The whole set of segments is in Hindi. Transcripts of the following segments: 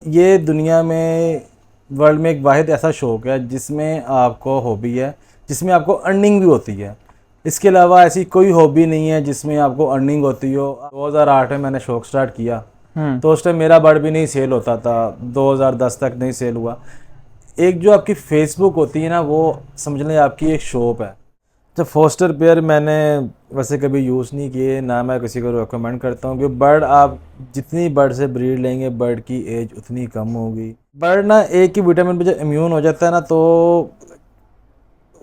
ये दुनिया में वर्ल्ड में एक वाहिद ऐसा शौक है जिसमें आपको हॉबी है, जिसमें आपको अर्निंग भी होती है। इसके अलावा ऐसी कोई हॉबी नहीं है जिसमें आपको अर्निंग होती हो। 2008 में मैंने शौक स्टार्ट किया तो उस टाइम मेरा बर्ड भी नहीं सेल होता था, 2010 तक नहीं सेल हुआ। एक जो आपकी फेसबुक होती है ना, वो समझ लें आपकी एक शॉप है। जब फोस्टर पेयर मैंने वैसे कभी यूज़ नहीं किए, ना मैं किसी को रिकमेंड करता हूँ, क्योंकि बर्ड आप जितनी बर्ड से ब्रीड लेंगे बर्ड की एज उतनी कम होगी। बर्ड ना एक ही विटामिन पे जब इम्यून हो जाता है ना, तो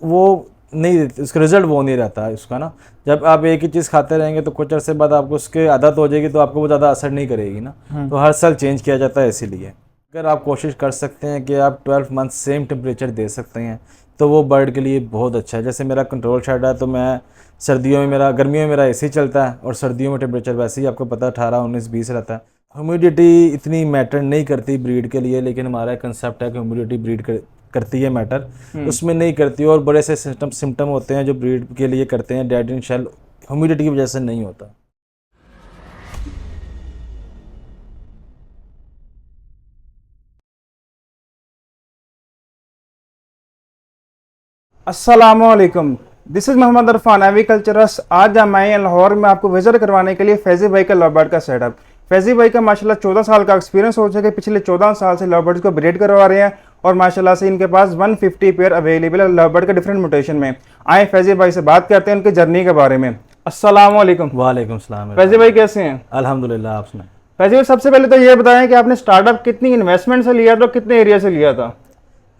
वो नहीं देती, उसका रिजल्ट वो नहीं रहता है उसका ना। जब आप एक ही चीज़ खाते रहेंगे तो कुछ अर्से बाद आपको उसके आदत हो जाएगी, तो आपको वो ज़्यादा असर नहीं करेगी ना। तो हर साल चेंज किया जाता है। इसीलिए अगर आप कोशिश कर सकते हैं कि आप 12 मंथ सेम टेम्परेचर दे सकते हैं तो वो बर्ड के लिए बहुत अच्छा है। जैसे मेरा कंट्रोल शेड है, तो मैं सर्दियों में गर्मियों में मेरा एसी चलता है और सर्दियों में टेम्परेचर वैसे ही आपको पता 18, 19, 20 रहता है। ह्यूमिडिटी इतनी मैटर नहीं करती ब्रीड के लिए, लेकिन हमारा कंसेप्ट है कि ह्यूमिडिटी ब्रीड करती है मैटर, उसमें नहीं करती। और बड़े से सिम्टम होते हैं जो ब्रीड के लिए करते हैं, डेड इन शेल ह्यूमिडिटी की वजह से नहीं होता। अस्सलामुअलैकुम, दिस इज़ मोहम्मद इरफान एग्रीकल्चरस। आज हम आए हैं लाहौर में आपको विजिट करवाने के लिए फैजी भाई का लव बर्ड का सेटअप। फैजी भाई का माशाल्लाह 14 साल का एक्सपीरियंस हो चुका है। पिछले 14 साल से लव बर्ड्स को ब्रीड करवा रहे हैं और माशाल्लाह से इनके पास 150 पेयर अवेलेबल है लव बर्ड के डिफरेंट म्यूटेशन में। आए फैजी भाई से बात करते हैं उनकी जर्नी के बारे में। अस्सलामुअलैकुम। वालेकुम सलाम। फैजी भाई कैसे हैं? अल्हम्दुलिल्लाह। आप सुनाएं। फैजी भाई सबसे पहले तो ये बताएं कि आपने स्टार्टअप कितनी इन्वेस्टमेंट से लिया था और कितने एरिया से लिया था?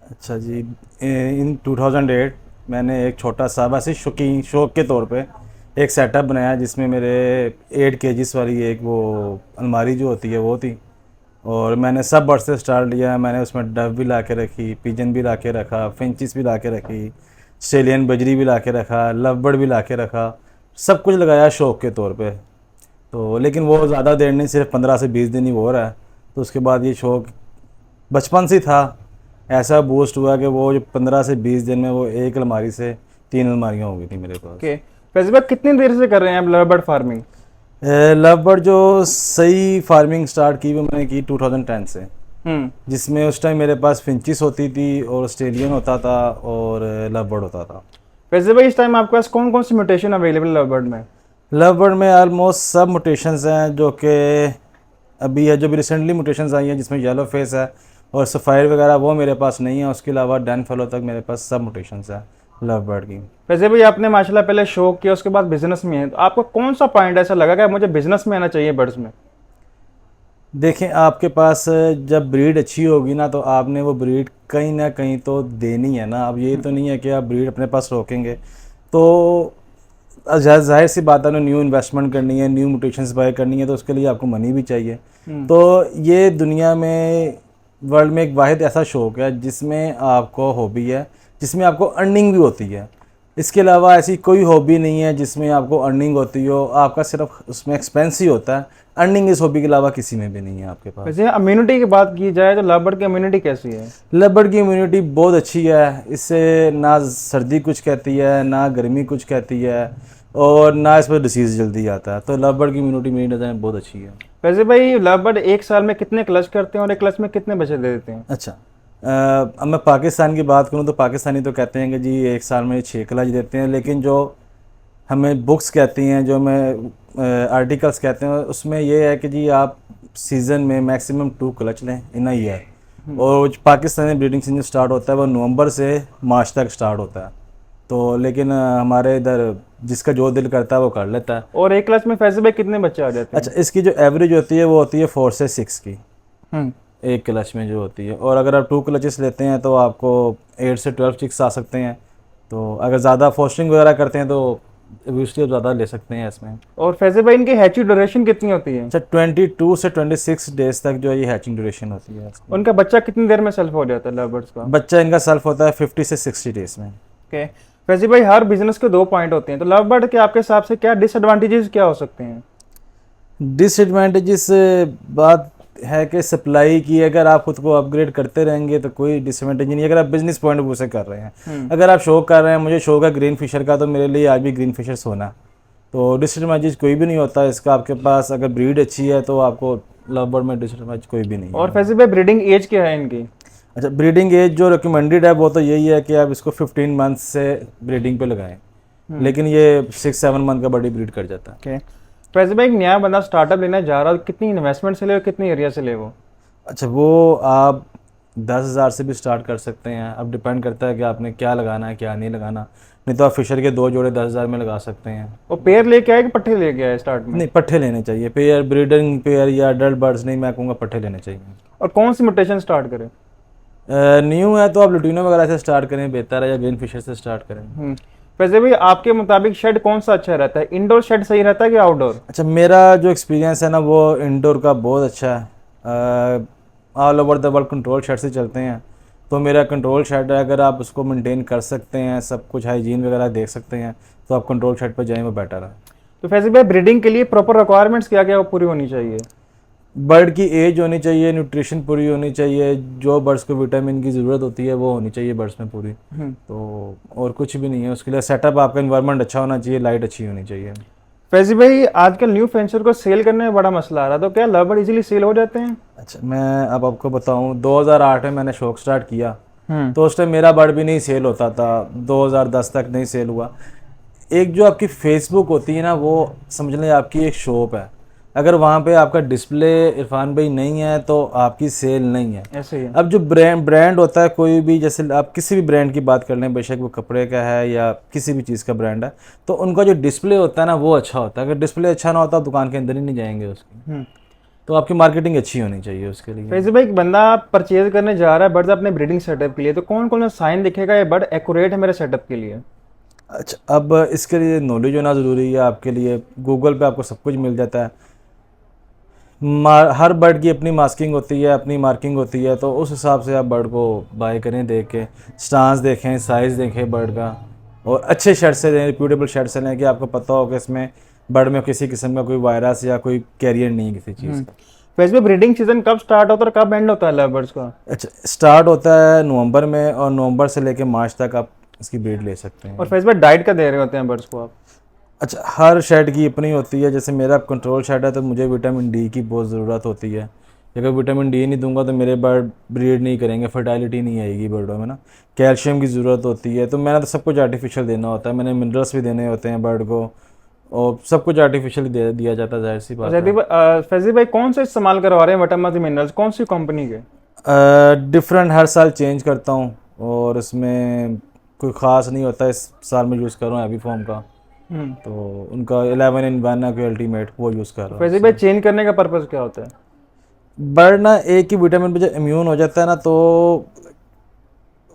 अच्छा जी, इन 2008 मैंने एक छोटा सा वैसे शौक के तौर पे एक सेटअप बनाया, जिसमें मेरे 8 kgs वाली एक वो अलमारी जो होती है वो थी। और मैंने सब बर्ड से स्टार्ट लिया। मैंने उसमें डव भी ला के रखी, पिजन भी ला के रखा, फिंचिस भी ला के रखी, ऑस्ट्रेलियन बजरी भी ला के रखा, लव बर्ड भी ला के रखा। सब कुछ लगाया शौक के तौर पे। तो लेकिन वो ज़्यादा देर नहीं, सिर्फ 15 से 20 दिन ही हो रहा है। तो उसके बाद ये शौक बचपन से था, ऐसा बूस्ट हुआ कि वो जो 15 से 20 दिन में वो एक अलमारी से 3 अलमारियाँ हो गई थी मेरे पास। ओके, फैजी भाई कितनी देर से कर रहे हैं आप love bird farming? Love bird जो सही फार्मिंग स्टार्ट की वो मैंने की 2010 से, जिसमें उस टाइम मेरे पास फिंचिस होती थी और ऑस्ट्रेलियन होता था और लव बर्ड होता था। वैसे भाई इस टाइम आपके पास कौन कौन सी म्यूटेशन अवेलेबल लव बर्ड में? लव बर्ड में ऑलमोस्ट सब म्यूटेशंस हैं जो कि अभी है, जो भी रिसेंटली म्यूटेशंस आई हैं, जिसमें येलो फेस है और सफ़ायर वगैरह वो मेरे पास नहीं है। उसके अलावा डैन फेलो तक मेरे पास सब म्यूटेशंस है लव बर्ड की। वैसे भाई आपने माशाल्लाह पहले शौक किया, उसके बाद बिजनेस में है, तो आपको कौन सा पॉइंट ऐसा लगा कि मुझे बिजनेस में आना चाहिए बर्ड्स में? देखें, आपके पास जब ब्रीड अच्छी होगी ना, तो आपने वो ब्रीड कहीं ना कहीं तो देनी है ना। अब ये तो नहीं है कि आप ब्रीड अपने पास रोकेंगे। तो जाहिर सी बात है, न्यू इन्वेस्टमेंट करनी है, न्यू म्यूटेशंस बाय करनी है, तो उसके लिए आपको मनी भी चाहिए। तो ये दुनिया में वर्ल्ड में एक वाहिद ऐसा शौक है जिसमें आपको हॉबी है, जिसमें आपको अर्निंग भी होती है। इसके अलावा ऐसी कोई हॉबी नहीं है जिसमें आपको अर्निंग होती हो। आपका सिर्फ उसमें एक्सपेंस ही होता है। अर्निंग इस हॉबी के अलावा किसी में भी नहीं है आपके पास। वैसे इम्यूनिटी की बात की जाए तो लव बर्ड की इम्यूनिटी कैसी है? लव बर्ड की इम्यूनिटी बहुत अच्छी है। इससे ना सर्दी कुछ कहती है, ना गर्मी कुछ कहती है, और ना इस पर डिसीज़ जल्दी आता है। तो लव बर्ड की इम्यूनिटी मेरी नज़र में बहुत अच्छी है। वैसे भाई लव बर्ड एक साल में कितने क्लच करते हैं और एक क्लच में कितने बच्चे दे देते हैं? अच्छा, अब मैं पाकिस्तान की बात करूं तो पाकिस्तानी तो कहते हैं कि जी एक साल में 6 क्लच देते हैं, लेकिन जो हमें बुक्स कहती हैं, जो हमें आर्टिकल्स कहते हैं, उसमें ये है कि जी आप सीज़न में मैक्सिमम 2 क्लच लें, इतना ही है। और पाकिस्तानी ब्रीडिंग सीजन स्टार्ट होता है वो नवंबर से मार्च तक स्टार्ट होता है। तो लेकिन हमारे इधर जिसका जो दिल करता है वो कर लेता है। और एक क्लच में फैसे भाई कितने बच्चे आ जाते हैं? अच्छा, इसकी जो एवरेज होती है वो होती है 4 से 6 की एक क्लच में जो होती है। और अगर आप 2 क्लचेस लेते हैं तो आपको 8 से 12 चिक्स आ सकते हैं। तो अगर ज़्यादा फोस्टिंग वगैरह करते हैं तो ऑब्वियसली आप ज़्यादा ले सकते हैं इसमें। और फैसे भाई इनकी हैचिंग ड्यूरेशन कितनी होती है? अच्छा, 22 से 26 डेज तक जो ये हैचिंग ड्यूरेशन होती है। उनका बच्चा कितनी देर में सेल्फ हो जाता है लव बर्ड्स का? बच्चा इनका सेल्फ होता है 50 से 60 डेज में। ओके, फैसे भाई हर बिजनेस के 2 पॉइंट होते हैं, तो लव बर्ड के आपके हिसाब से क्या डिसएडवांटेजेस क्या हो सकते हैं? डिसएडवांटेजेस बात है कि सप्लाई की, अगर आप खुद को अपग्रेड करते रहेंगे तो कोई डिसएडवांटेज नहीं। अगर आप बिजनेस पॉइंट ऑफ व्यू से कर रहे हैं, अगर आप शौक कर रहे हैं, मुझे शौक है ग्रीन फिशर का, तो मेरे लिए आज भी ग्रीन फिशर्स होना, तो डिसएडवांटेज कोई भी नहीं होता इसका। आपके पास अगर ब्रीड अच्छी है तो आपको लव बर्ड में डिसएडवांटेज कोई भी नहीं है। और फैज़ी भाई ब्रीडिंग एज क्या है इनकी? अच्छा, ब्रीडिंग एज जो रिकमेंडेड है वो तो यही है कि आप इसको 15 मंथ से ब्रीडिंग पे लगाएं, लेकिन ये 6-7 मंथ का बड़ी ब्रीड कर जाता है। ओके, फैज़ी भाई एक नया बंदा स्टार्टअप लेना चाह रहा है, कितनी इन्वेस्टमेंट से ले और कितनी एरिया से ले वो? अच्छा, वो आप 10,000 से भी स्टार्ट कर सकते हैं। अब डिपेंड करता है कि आपने क्या लगाना है क्या नहीं लगाना। नहीं तो आप फिशर के 2 जोड़े 10,000 में लगा सकते हैं। वो पेयर लेके आए कि पट्टे लेके आए स्टार्ट में? नहीं, पट्ठे लेने चाहिए। पेयर, ब्रीडिंग पेयर या अडल्ट बर्ड्स नहीं, मैं कहूँगा पट्ठे लेने चाहिए। और कौन सी म्यूटेशन स्टार्ट करें? न्यू है तो आप लुटिनो वगैरह से स्टार्ट करें, बेहतर है, या ग्रीन फिशर से स्टार्ट करें। फैज़ी भाई आपके मुताबिक शेड कौन सा अच्छा रहता है, इंडोर शेड सही रहता है कि आउटडोर? अच्छा, मेरा जो एक्सपीरियंस है ना वो इंडोर का बहुत अच्छा है। All over the world control shed से चलते हैं, तो मेरा कंट्रोल शेड है। अगर आप उसको मेंटेन कर सकते हैं, सब कुछ हाइजीन वगैरह देख सकते हैं, तो आप कंट्रोल शेड पर जाएं, वो बेटर है। तो फैज़ी भाई ब्रीडिंग के लिए प्रॉपर रिक्वायरमेंट्स क्या क्या पूरी होनी चाहिए? बर्ड की एज होनी चाहिए, न्यूट्रिशन पूरी होनी चाहिए, जो बर्ड्स को विटामिन की ज़रूरत होती है वो होनी चाहिए बर्ड्स में पूरी। तो और कुछ भी नहीं है उसके लिए। सेटअप आपका एनवायरनमेंट अच्छा होना चाहिए, लाइट अच्छी होनी चाहिए। फैज़ी भाई आजकल न्यू फेंसर को सेल करने में बड़ा मसला आ रहा है, तो क्या लव बर्ड इजीली सेल हो जाते हैं? अच्छा, मैं अब आपको बताऊं, 2008 में मैंने शौक स्टार्ट किया, तो तो उस टाइम मेरा बर्ड भी नहीं सेल होता था। 2010 तक नहीं सेल हुआ। एक जो आपकी फेसबुक होती है ना, वो समझ लें आपकी एक शॉप है। अगर वहाँ पे आपका डिस्प्ले इरफान भाई नहीं है तो आपकी सेल नहीं है। ऐसे ही है। अब जो ब्रांड होता है कोई भी, जैसे आप किसी भी ब्रांड की बात कर लें, बेशक वो कपड़े का है या किसी भी चीज़ का ब्रांड है, तो उनका जो डिस्प्ले होता है ना वो अच्छा होता है। अगर डिस्प्ले अच्छा ना होता आप दुकान के अंदर ही नहीं जाएंगे उसकी। तो आपकी मार्केटिंग अच्छी होनी चाहिए उसके लिए। फैज़ी भाई एक बंदा परचेज करने जा रहा है बर्ड्स अपने ब्रीडिंग सेटअप के लिए, तो कौन कौन सा साइन दिखेगा ये बर्ड एक्यूरेट है मेरे सेटअप के लिए? अच्छा, अब इसके लिए नॉलेज होना ज़रूरी है आपके लिए। गूगल पे आपको सब कुछ मिल जाता है। हर बर्ड की अपनी मास्किंग होती है, अपनी मार्किंग होती है, तो उस हिसाब से आप बर्ड को बाय करें, देख के स्टांस देखें, साइज़ देखें बर्ड का, और अच्छे शेड से लें, रिप्यूटेबल शेड से लें कि आपको पता हो कि इसमें बर्ड में किसी किस्म का कोई वायरस या कोई कैरियर नहीं है किसी चीज़ का। फैज़ी भाई ब्रीडिंग सीजन कब स्टार्ट होता है और कब एंड होता है लव बर्ड्स का? अच्छा, स्टार्ट होता है नवंबर में, और नवंबर से लेकर मार्च तक आप इसकी ब्रीड ले सकते हैं। और फैज़ी भाई डाइट का दे रहे होते हैं बर्ड्स को आप? अच्छा, हर शेड की अपनी होती है। जैसे मेरा कंट्रोल शेड है तो मुझे विटामिन डी की बहुत ज़रूरत होती है। अगर विटामिन डी नहीं दूंगा तो मेरे बर्ड ब्रीड नहीं करेंगे, फर्टाइलिटी नहीं आएगी बर्डों में ना। कैल्शियम की ज़रूरत होती है, तो मैंने तो सब कुछ आर्टिफिशियल देना होता है। मैंने मिनरल्स भी देने होते हैं बर्ड को, और सब कुछ आर्टिफिशियल दे दिया जाता है, जाहिर सी बात है। फैज़ी भाई कौन सा इस्तेमाल करवा रहे हैं विटामिन मिनरल्स, कौन सी कंपनी के? डिफरेंट, हर साल चेंज करता हूँ, और इसमें कोई ख़ास नहीं होता। इस साल मैं यूज़ कर रहा हूँ हैवी फॉर्म का, तो उनका 11-in-1 है कोई अल्टीमेट, वो यूज़ कर रहा हूँ। फैज़ी भाई चेंज करने का पर्पज़ क्या होता है? बर्ड ना एक ही विटामिन पे जब इम्यून हो जाता है ना, तो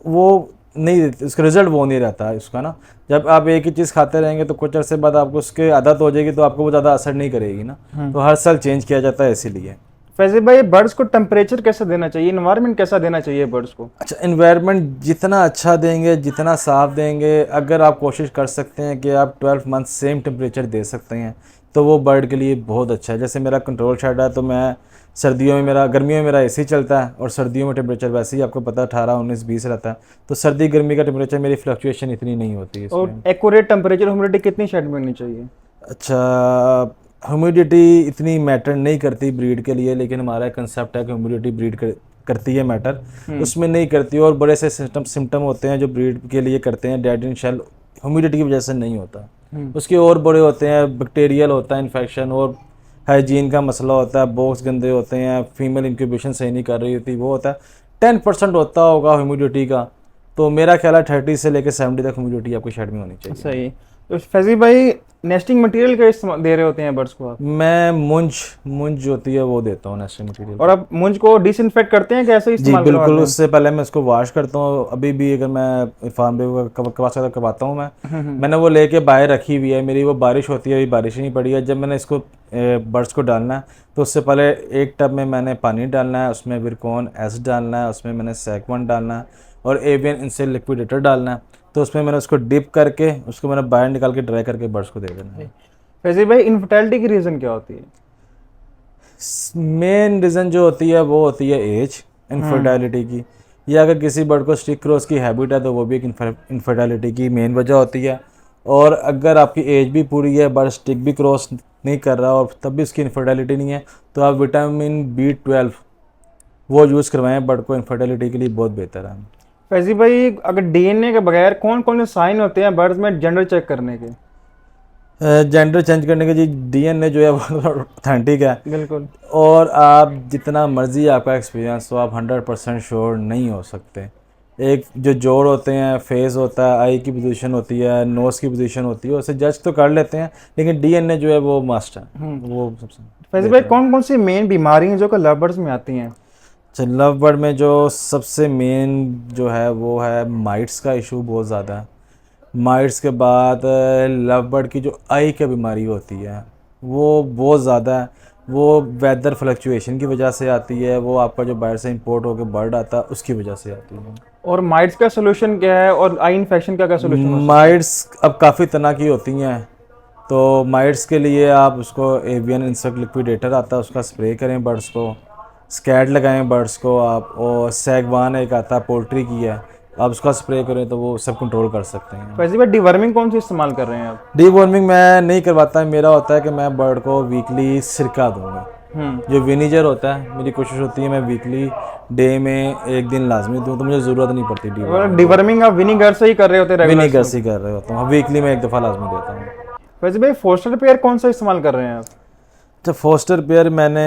वो नहीं देती, उसका रिजल्ट वो नहीं रहता है उसका ना। जब आप एक ही चीज़ खाते रहेंगे तो कुछ अर्से बाद आपको उसके आदत हो जाएगी, तो आपको वो ज़्यादा असर नहीं करेगी ना। तो हर साल चेंज किया जाता है इसीलिए। फैज़ी भाई बर्ड्स को टेम्परेचर कैसा देना चाहिए, इन्वायरमेंट कैसा देना चाहिए बर्ड्स को? अच्छा, इन्वायरमेंट जितना अच्छा देंगे, जितना साफ देंगे, अगर आप कोशिश कर सकते हैं कि आप 12 मंथ सेम टेम्परेचर दे सकते हैं, तो वो बर्ड के लिए बहुत अच्छा है। जैसे मेरा कंट्रोल शेड है, तो मैं सर्दियों में गर्मियों में मेरा एसी चलता है, और सर्दियों में टेम्परेचर वैसे ही आपको पता है 18, 19, 20 रहता है। तो सर्दी गर्मी का टेम्परेचर मेरी फ्लक्चुएशन इतनी नहीं होती है और इसमें। एक्यूरेट टेम्परेचर ह्यूमिडिटी कितनी शेड में होनी चाहिए? अच्छा, ह्यूमिडिटी इतनी मैटर नहीं करती ब्रीड के लिए, लेकिन हमारा कंसेप्ट है कि ह्यूमिडिटी ब्रीड करती है मैटर, उसमें नहीं करती। और बड़े से सिम्टम होते हैं जो ब्रीड के लिए करते हैं, डेड इन शेल ह्यूमिडिटी की वजह से नहीं होता। उसके और बड़े होते हैं, बैक्टीरियल होता है इन्फेक्शन, और हाइजीन का मसला होता है, बॉक्स गंदे होते हैं, फीमेल इंक्यूबेशन सही नहीं कर रही होती, वो होता है। 10% होता होगा ह्यूमिडिटी का। तो मेरा ख्याल है 30 से लेकर 70 तक ह्यूमिडिटी आपकी शेड में होनी चाहिए। सही। तो फैज़ी भाई नेस्टिंग मटेरियल का इस्तेमाल दे रहे होते हैं बर्ड्स को आप? मैं मुंज जो होती है वो देता हूँ नेस्टिंग मटेरियल। और आप मुंज को डिसइंफेक्ट करते हैं कि ऐसे ही जी इस्तेमाल बिल्कुल, करवाते हैं? उससे पहले मैं इसको वॉश करता हूँ। अभी भी अगर मैं फार्म पे करवाता हूँ मैंने वो लेके बाहर रखी हुई है मेरी। वो बारिश होती है, अभी बारिश नहीं पड़ी है। जब मैंने इसको बर्ड्स को डालना है, तो उससे पहले एक टब में मैंने पानी डालना है, उसमें विरकॉन एस डालना है, उसमें मैंने सैकवन डालना है, और एवियन इनसे लिक्विडेटर डालना है। तो उसमें मैंने उसको डिप करके उसको मैंने बाहर निकाल के ड्राई करके बर्ड्स को दे देना है। फैज़ी भाई इनफर्टिलिटी की रीज़न क्या होती है? मेन रीज़न जो होती है वो होती है एज, इनफर्टिलिटी की। या अगर किसी बर्ड को स्टिक क्रॉस की हैबिट है तो वो भी एक इनफर्टिलिटी की मेन वजह होती है। और अगर आपकी एज भी पूरी है, बर्ड स्टिक भी क्रॉस नहीं कर रहा और तब भी उसकी इनफर्टिलिटी नहीं है, तो आप विटामिन B12 वो यूज़ करवाएं, बर्ड को इनफर्टिलिटी के लिए बहुत बेहतर है। फैजी भाई, अगर डीएनए के बगैर कौन कौन से साइन होते हैं बर्ड्स में जेंडर चेक करने के? जेंडर चेंज करने के जी DNA जो है वो ऑथेंटिक है, बिल्कुल। और आप जितना मर्जी आपका एक्सपीरियंस हो, आप 100% श्योर नहीं हो सकते। एक जो जोड़ होते हैं, फेस होता है, आई की पोजीशन होती है, नोज़ की पोजीशन होती है, उसे जज तो कर लेते हैं, लेकिन DNA जो है वो मस्ट है, वो सबसे फैजी भाई, बेहतर है। कौन कौन सी मेन बीमारी हैं जो कि लव बर्ड्स में आती हैं? अच्छा, लव बर्ड में जो सबसे मेन जो है वो है माइट्स का इशू बहुत ज़्यादा है। माइट्स के बाद लव बर्ड की जो आई की बीमारी होती है वो बहुत ज़्यादा है। वो वेदर फ्लक्चुएशन की वजह से आती है, वो आपका जो बाहर से इंपोर्ट होकर बर्ड आता है उसकी वजह से आती है। और माइट्स का सोल्यूशन क्या है, और आई इन्फेक्शन का क्या सोल्यूशन हो सकता माइट्स अब काफ़ी तरह की होती हैं, तो माइट्स के लिए आप उसको एवियन इंसेक्ट लिक्विडेटर आता है, उसका स्प्रे करें बर्ड्स को। स्कैट लगाएं बर्ड्स को आप, और सैगवान एक आता है पोल्ट्री की है, आप उसका स्प्रे करें तो वो सब कंट्रोल कर सकते है? हैं। फैजी भाई, डिवर्मिंग कौन सी इस्तेमाल कर रहे हैं आप? डीवॉर्मिंग मैं नहीं करवाता, मेरा होता है कि मैं बर्ड को वीकली सिरका दूंगा। जो विनीगर होता है, मेरी कोशिश होती है मैं वीकली डे में 1 दिन लाजमी दूँ, तो मुझे ज़रूरत नहीं पड़ती और डीवॉर्मिंग। डिवर्मिंग आप विनीगर से ही कर रहे होते हैं रेगुलर? विनीगर से कर रहे होता हूँ, वीकली में 1 दफ़ा लाजमी देता हूँ। फैजी भाई, फोस्टर पेयर कौन सा इस्तेमाल कर रहे हैं आप? तो फोस्टर पेयर मैंने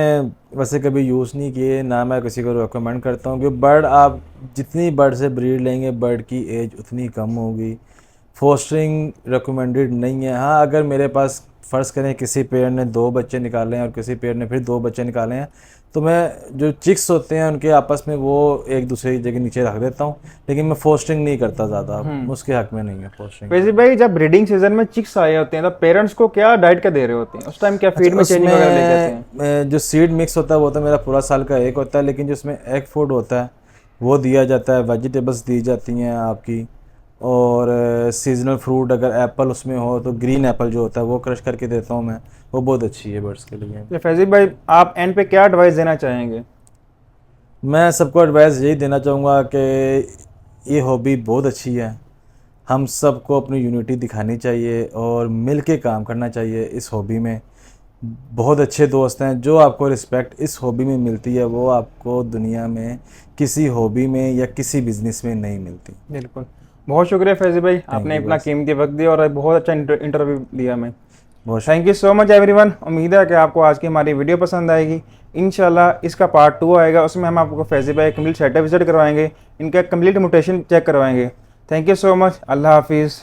वैसे कभी यूज़ नहीं किए, ना मैं किसी को रिकमेंड करता हूँ, क्योंकि बर्ड आप जितनी बर्ड से ब्रीड लेंगे बर्ड की एज उतनी कम होगी। फोस्टरिंग रिकमेंडेड नहीं है। हाँ, अगर मेरे पास फ़र्ज़ करें किसी पेयर ने 2 बच्चे निकाले हैं और किसी पेयर ने फिर 2 बच्चे निकाले हैं, तो मैं जो चिक्स होते हैं उनके आपस में वो एक दूसरे की जगह नीचे रख देता हूँ, लेकिन मैं फोस्टरिंग नहीं करता ज़्यादा, उसके हक में नहीं है फोस्टरिंग। फैजी भाई, जब ब्रीडिंग सीजन में चिक्स आए होते हैं तो पेरेंट्स को क्या डाइट क्या दे रहे होते हैं उस टाइम? क्या फीड में चेंजिंग वगैरह लेके आते हैं? उसमें जो सीड मिक्स होता है वो तो मेरा पूरा साल का एक होता है, लेकिन जो उसमें एग फूड होता है वो दिया जाता है, वेजिटेबल्स दी जाती हैं आपकी, और सीजनल फ्रूट अगर एप्पल उसमें हो तो ग्रीन एप्पल जो होता है वो क्रश करके देता हूँ मैं, वो बहुत अच्छी है बर्ड्स के लिए। तो फैजी भाई, आप एंड पे क्या एडवाइस देना चाहेंगे? मैं सबको एडवाइस यही देना चाहूँगा कि ये हॉबी बहुत अच्छी है, हम सबको अपनी यूनिटी दिखानी चाहिए और मिल के काम करना चाहिए इस हॉबी में। बहुत अच्छे दोस्त हैं, जो आपको रिस्पेक्ट इस हॉबी में मिलती है वो आपको दुनिया में किसी हॉबी में या किसी बिजनेस में नहीं मिलती। बिल्कुल। बहुत शुक्रिया फैजी भाई, आपने अपना कीमती वक्त दिया और बहुत अच्छा इंटरव्यू दिया। मैं बहुत thank you so much everyone. उम्मीद है कि आपको आज की हमारी वीडियो पसंद आएगी। इंशाल्लाह इसका पार्ट 2 आएगा, उसमें हम आपको फैजी भाई कंप्लीट सेटअप विजिट करवाएंगे, इनका कंप्लीट म्यूटेशन चेक करवाएंगे। Thank you so much. अल्लाह हाफिज़।